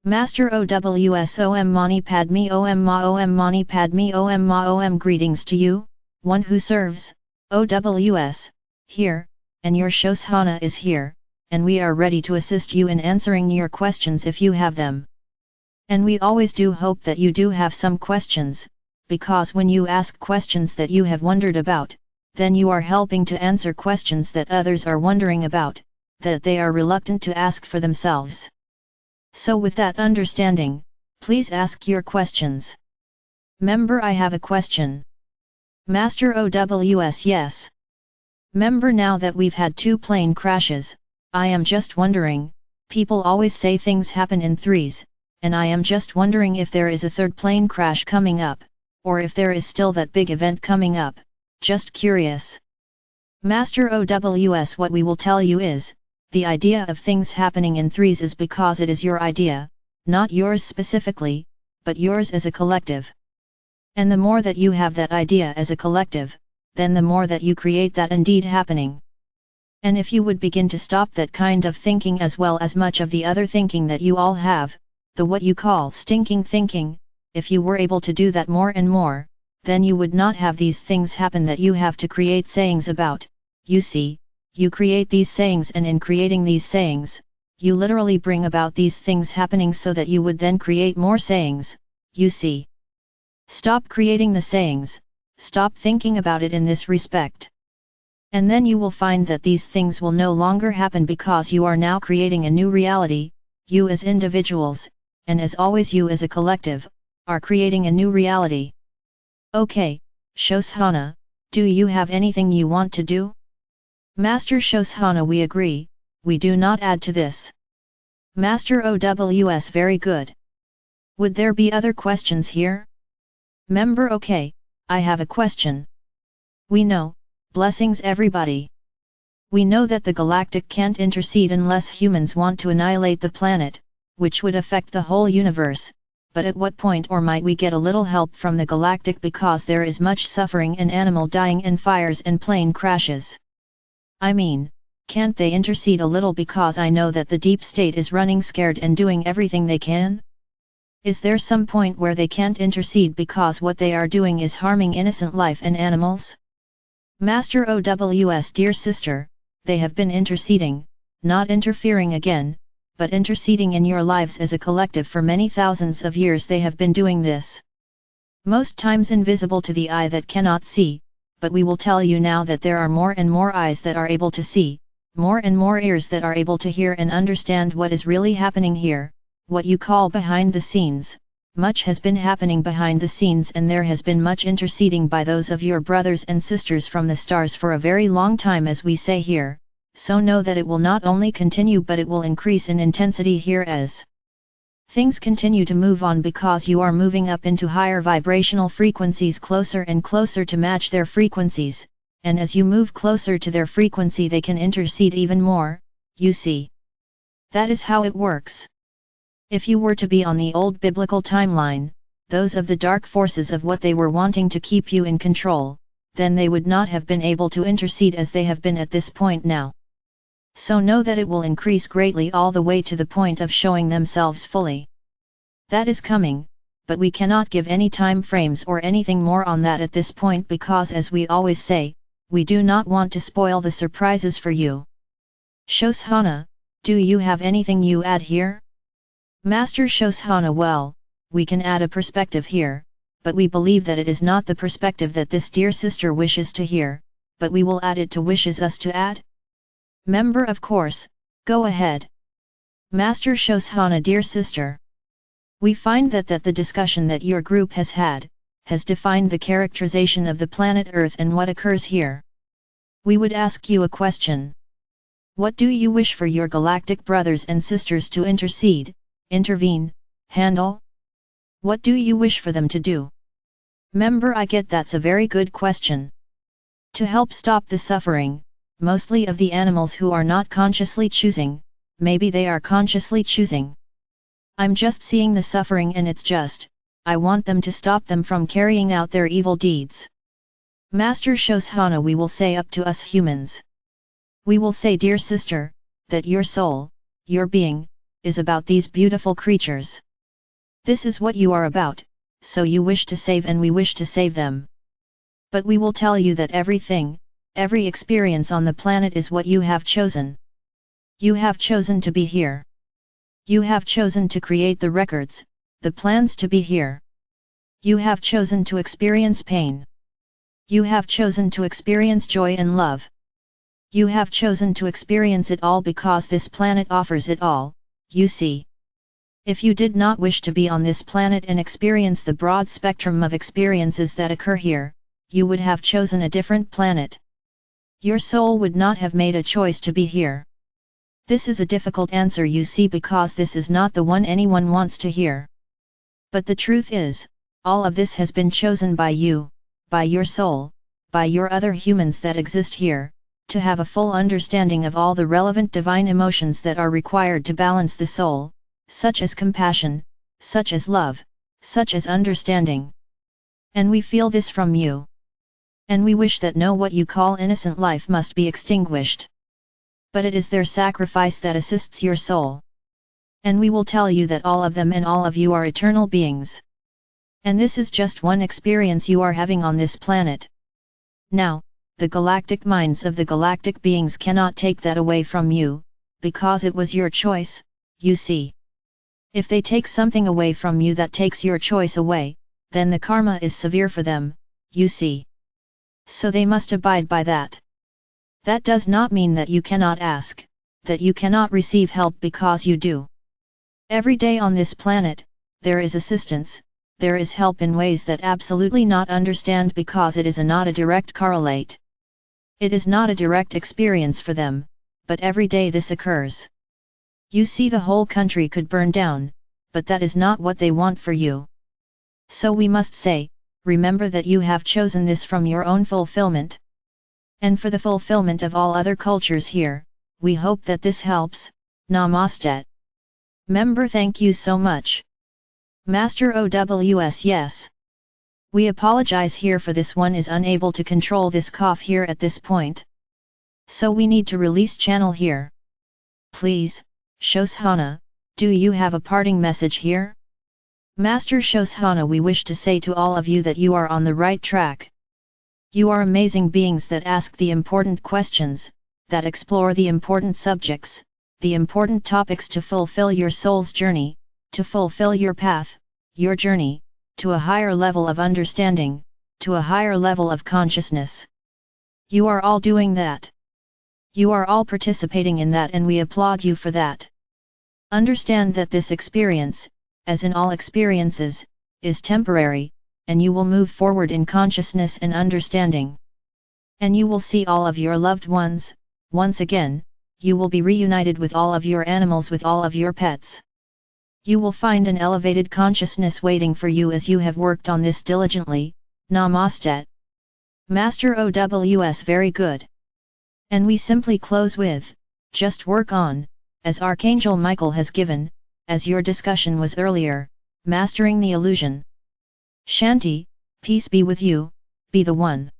Master OWS OM Mani Padme OM Ma OM Mani Padme OM Ma OM greetings to you, one who serves, OWS, here, and your Shoshanna is here, and we are ready to assist you in answering your questions if you have them. And we always do hope that you do have some questions, because when you ask questions that you have wondered about, then you are helping to answer questions that others are wondering about, that they are reluctant to ask for themselves. So with that understanding, please ask your questions. Member, I have a question. Master OWS, yes. Member, now that we've had 2 plane crashes, I am just wondering, people always say things happen in threes, and I am just wondering if there is a 3rd plane crash coming up, or if there is still that big event coming up, just curious. Master OWS, what we will tell you is, the idea of things happening in threes is because it is your idea, not yours specifically, but yours as a collective. And the more that you have that idea as a collective, then the more that you create that indeed happening. And if you would begin to stop that kind of thinking as well as much of the other thinking that you all have, the what you call stinking thinking, if you were able to do that more and more, then you would not have these things happen that you have to create sayings about. You see, you create these sayings, and in creating these sayings, you literally bring about these things happening so that you would then create more sayings, you see. Stop creating the sayings, stop thinking about it in this respect. And then you will find that these things will no longer happen because you are now creating a new reality, you as individuals, and as always you as a collective, are creating a new reality. Okay, Shoshanna, do you have anything you want to do? Master Shoshanna, we agree, we do not add to this. Master OWS, very good. Would there be other questions here? Member, okay, I have a question. We know, blessings everybody. We know that the Galactic can't intercede unless humans want to annihilate the planet, which would affect the whole universe, but at what point or might we get a little help from the Galactic because there is much suffering and animal dying and fires and plane crashes? I mean, can't they intercede a little because I know that the deep state is running scared and doing everything they can? Is there some point where they can't intercede because what they are doing is harming innocent life and animals? Master OWS, dear sister, they have been interceding, not interfering again, but interceding in your lives as a collective for many thousands of years. They have been doing this. Most times invisible to the eye that cannot see, but we will tell you now that there are more and more eyes that are able to see, more and more ears that are able to hear and understand what is really happening here, what you call behind the scenes. Much has been happening behind the scenes, and there has been much interceding by those of your brothers and sisters from the stars for a very long time, as we say here, so know that it will not only continue but it will increase in intensity here as things continue to move on, because you are moving up into higher vibrational frequencies, closer and closer to match their frequencies, and as you move closer to their frequency they can intercede even more, you see. That is how it works. If you were to be on the old biblical timeline, those of the dark forces of what they were wanting to keep you in control, then they would not have been able to intercede as they have been at this point now. So know that it will increase greatly all the way to the point of showing themselves fully. That is coming, but we cannot give any time frames or anything more on that at this point, because as we always say, we do not want to spoil the surprises for you. Shoshanna, do you have anything you add here? Master Shoshanna, well, we can add a perspective here, but we believe that it is not the perspective that this dear sister wishes to hear, but we will add it to wishes us to add. Member, of course, go ahead. Master Shoshanna, dear sister. We find that the discussion that your group has had, has defined the characterization of the planet Earth and what occurs here. We would ask you a question. What do you wish for your galactic brothers and sisters to intercede, intervene, handle? What do you wish for them to do? Member, I get that's a very good question. To help stop the suffering, mostly of the animals who are not consciously choosing, maybe they are consciously choosing. I'm just seeing the suffering and it's just, I want them to stop them from carrying out their evil deeds. Master Shoshanna, we will say up to us humans. We will say, dear sister, that your soul, your being, is about these beautiful creatures. This is what you are about, so you wish to save and we wish to save them. But we will tell you that everything, every experience on the planet is what you have chosen. You have chosen to be here. You have chosen to create the records, the plans to be here. You have chosen to experience pain. You have chosen to experience joy and love. You have chosen to experience it all because this planet offers it all, you see. If you did not wish to be on this planet and experience the broad spectrum of experiences that occur here, you would have chosen a different planet. Your soul would not have made a choice to be here. This is a difficult answer, you see, because this is not the one anyone wants to hear. But the truth is, all of this has been chosen by you, by your soul, by your other humans that exist here, to have a full understanding of all the relevant divine emotions that are required to balance the soul, such as compassion, such as love, such as understanding. And we feel this from you. And we wish that no what you call innocent life must be extinguished. But it is their sacrifice that assists your soul. And we will tell you that all of them and all of you are eternal beings. And this is just one experience you are having on this planet. Now, the galactic minds of the galactic beings cannot take that away from you, because it was your choice, you see. If they take something away from you that takes your choice away, then the karma is severe for them, you see. So they must abide by that. That does not mean that you cannot ask, that you cannot receive help, because you do. Every day on this planet, there is assistance, there is help in ways that absolutely not understand, because it is not a direct correlate. It is not a direct experience for them, but every day this occurs. You see, the whole country could burn down, but that is not what they want for you. So we must say, remember that you have chosen this from your own fulfillment. And for the fulfillment of all other cultures here, we hope that this helps. Namaste. Member, thank you so much. Master OWS, yes. We apologize here for this one is unable to control this cough here at this point. So we need to release channel here. Please, Shoshanna, do you have a parting message here? Master Shoshanna, we wish to say to all of you that you are on the right track. You are amazing beings that ask the important questions, that explore the important subjects, the important topics to fulfill your soul's journey, to fulfill your path, your journey, to a higher level of understanding, to a higher level of consciousness. You are all doing that. You are all participating in that, and we applaud you for that. Understand that this experience, as in all experiences, is temporary, and you will move forward in consciousness and understanding. And you will see all of your loved ones, once again, you will be reunited with all of your animals, with all of your pets. You will find an elevated consciousness waiting for you as you have worked on this diligently. Namaste. Master OWS, very good. And we simply close with, just work on, as Archangel Michael has given, as your discussion was earlier, mastering the illusion. Shanti, peace be with you, be the one.